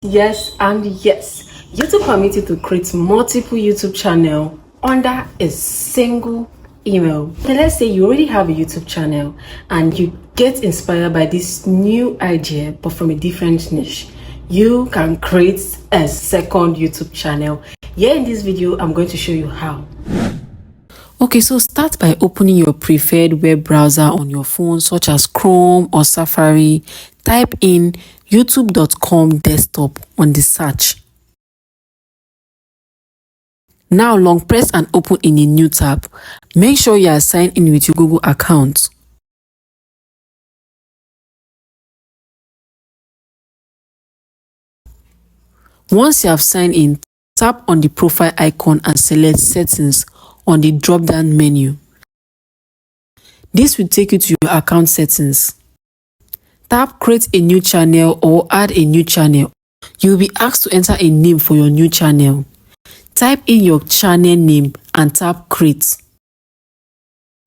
Yes and yes, YouTube permits you to create multiple YouTube channel under a single email. So let's say you already have a YouTube channel and you get inspired by this new idea but from a different niche. You can create a second YouTube channel. Here in this video, I'm going to show you how. Okay, so start by opening your preferred web browser on your phone, such as Chrome or Safari. Type in youtube.com desktop on the search. Now long press and open in a new tab. Make sure you are signed in with your Google account. Once you have signed in, tap on the profile icon and select Settings on the drop-down menu. This will take you to your account settings. Tap Create a new channel or Add a new channel. You will be asked to enter a name for your new channel. Type in your channel name and tap Create.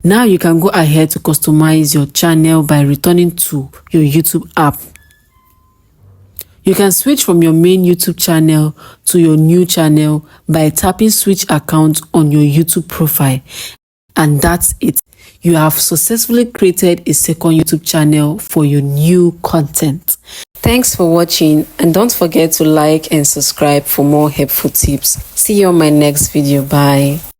Now you can go ahead to customize your channel by returning to your YouTube app. You can switch from your main YouTube channel to your new channel by tapping Switch Account on your YouTube profile. And that's it. You have successfully created a second YouTube channel for your new content. Thanks for watching, and don't forget to like and subscribe for more helpful tips. See you on my next video. Bye.